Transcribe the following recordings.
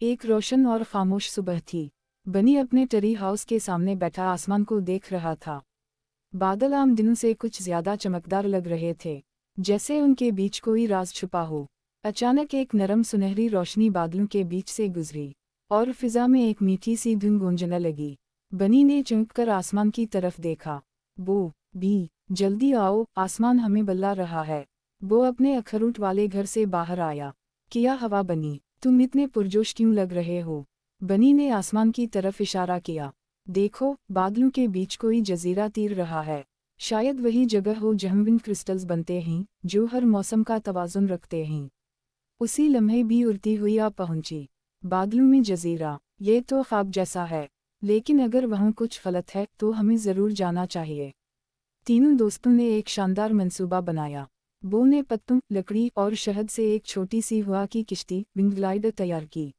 एक रोशन और खामोश सुबह थी। बनी अपने ट्री हाउस के सामने बैठा आसमान को देख रहा था। बादल आम दिनों से कुछ ज्यादा चमकदार लग रहे थे, जैसे उनके बीच कोई राज छुपा हो। अचानक एक नरम सुनहरी रोशनी बादलों के बीच से गुजरी और फिजा में एक मीठी सी धुन गूंजने लगी। बनी ने चौंक कर आसमान की तरफ देखा। बो भी, जल्दी आओ, आसमान हमें बुला रहा है। वो अपने अखरोट वाले घर से बाहर आया। क्या हवा बनी, तुम इतने पुरजोश क्यों लग रहे हो? बनी ने आसमान की तरफ इशारा किया। देखो, बादलों के बीच कोई जजीरा तीर रहा है। शायद वही जगह हो जहाँ विंड क्रिस्टल्स बनते हैं, जो हर मौसम का तवाज़ुन रखते हैं। उसी लम्हे भी उड़ती हुई आ पहुंची। बादलों में जजीरा, ये तो ख्वाब जैसा है, लेकिन अगर वहाँ कुछ गलत है तो हमें ज़रूर जाना चाहिए। तीनों दोस्तों ने एक शानदार मंसूबा बनाया। बो ने पत्तों, लकड़ी और शहद से एक छोटी सी हवा की किश्ती विंड ग्लाइडर तैयार की।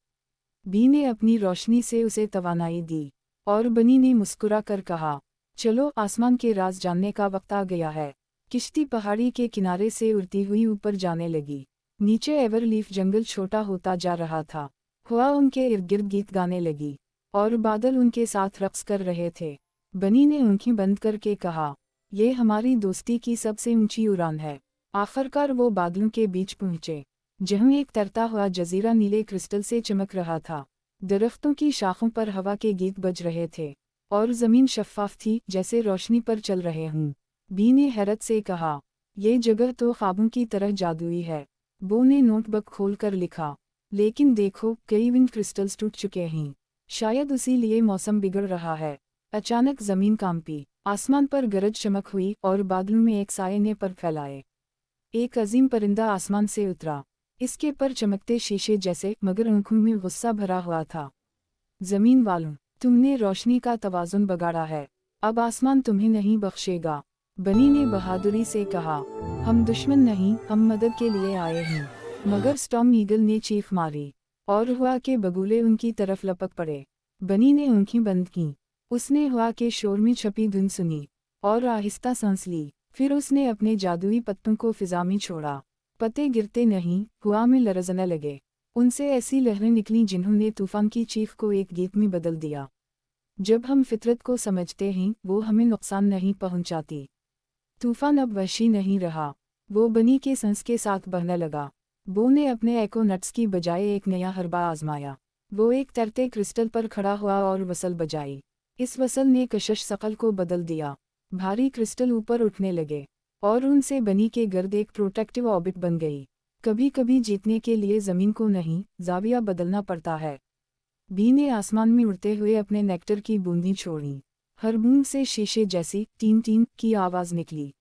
बी ने अपनी रोशनी से उसे तवानाई दी और बनी ने मुस्कुरा कर कहा, चलो आसमान के राज जानने का वक्त आ गया है। किश्ती पहाड़ी के किनारे से उड़ती हुई ऊपर जाने लगी। नीचे एवरलीफ जंगल छोटा होता जा रहा था। हवा उनके इर्द गिर्द गीत गाने लगी और बादल उनके साथ रक्स कर रहे थे। बनी ने आंखें बंद करके कहा, ये हमारी दोस्ती की सबसे ऊंची उड़ान है। आखिरकार वो बादलों के बीच पहुंचे, जहाँ एक तरता हुआ जजीरा नीले क्रिस्टल से चमक रहा था। दरख्तों की शाखों पर हवा के गीत बज रहे थे और ज़मीन शफ्फाफ थी, जैसे रोशनी पर चल रहे हों। बी ने हैरत से कहा, ये जगह तो ख्वाबों की तरह जादुई है। बो ने नोटबुक खोलकर लिखा, लेकिन देखो, कई विंड क्रिस्टल्स टूट चुके हैं। शायद उसी लिए मौसम बिगड़ रहा है। अचानक ज़मीन कांपी, आसमान पर गरज चमक हुई और बादलों में एक साये ने पर फैलाए। एक अजीम परिंदा आसमान से उतरा। इसके पर चमकते शीशे जैसे, मगर आंखों में गुस्सा भरा हुआ था। जमीन वालों, तुमने रोशनी का तवाज़ुन बिगाड़ा है। अब आसमान तुम्हें नहीं बख्शेगा। बनी ने बहादुरी से कहा, हम दुश्मन नहीं, हम मदद के लिए आए हैं। मगर स्टॉर्म ईगल ने चीख मारी और हवा के बगुले उनकी तरफ लपक पड़े। बनी ने आंखें बंद की। उसने हवा के शोर में छपी धुन सुनी और आहिस्ता सांस ली। फिर उसने अपने जादुई पत्तों को फिजा में छोड़ा। पत्ते गिरते नहीं, हवा में लरज़ने लगे। उनसे ऐसी लहरें निकलीं जिन्होंने तूफान की चीख को एक गीत में बदल दिया। जब हम फितरत को समझते हैं, वो हमें नुकसान नहीं पहुंचाती। तूफान अब वहशी नहीं रहा, वो बनी के सांस के साथ बहने लगा। बो ने अपने एको नट्स की बजाय एक नया हरबा आजमाया। वो एक तैरते क्रिस्टल पर खड़ा हुआ और वसल बजाई। इस वसल ने कशिश शकल को बदल दिया। भारी क्रिस्टल ऊपर उठने लगे और उनसे बनी के गर्द एक प्रोटेक्टिव ऑर्बिट बन गई। कभी कभी जीतने के लिए ज़मीन को नहीं, ज़ाविया बदलना पड़ता है। बी ने आसमान में उड़ते हुए अपने नेक्टर की बूंदी छोड़ी। हर बूंद से शीशे जैसी टीन टीन की आवाज़ निकली।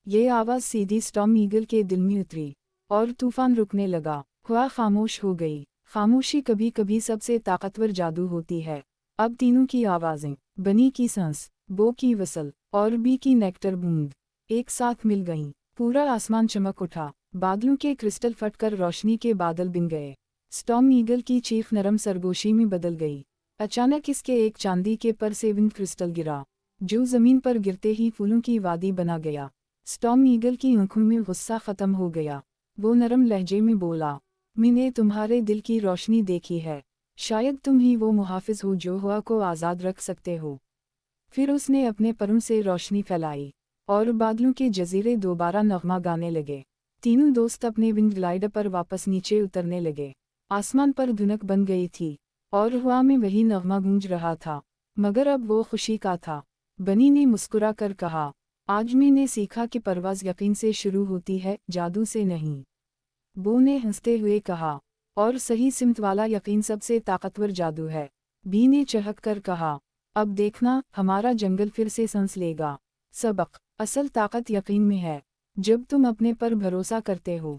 ये आवाज़ सीधी स्टॉर्म ईगल के दिल में उतरी और तूफान रुकने लगा। हवा खामोश हो गई। खामोशी कभी कभी सबसे ताकतवर जादू होती है। अब तीनों की आवाज़ें, बनी की सांस, बो की वसल और बी की नेक्टर बूंद, एक साथ मिल गईं। पूरा आसमान चमक उठा। बादलों के क्रिस्टल फटकर रोशनी के बादल बन गए। स्टॉर्म ईगल की चीख नरम सरगोशी में बदल गई। अचानक इसके एक चांदी के पर से विंड क्रिस्टल गिरा, जो जमीन पर गिरते ही फूलों की वादी बना गया। स्टॉर्म ईगल की आंखों में गुस्सा खत्म हो गया। वो नरम लहजे में बोला, मैंने तुम्हारे दिल की रोशनी देखी है। शायद तुम ही वो मुहाफिज हो जो हवा को आज़ाद रख सकते हो। फिर उसने अपने परों से रोशनी फैलाई और बादलों के जजीरे दोबारा नगमा गाने लगे। तीनों दोस्त अपने विंड ग्लाइडर पर वापस नीचे उतरने लगे। आसमान पर धुनक बन गई थी और हवा में वही नगमा गूंज रहा था, मगर अब वो खुशी का था। बनी ने मुस्कुरा कर कहा, आज मैंने सीखा कि परवाज़ यकीन से शुरू होती है, जादू से नहीं। बो ने हंसते हुए कहा, और सही सिमत वाला यकीन सबसे ताकतवर जादू है। बी ने चहक कर कहा, अब देखना, हमारा जंगल फिर से सांस लेगा। सबक, असल ताकत यकीन में है। जब तुम अपने पर भरोसा करते हो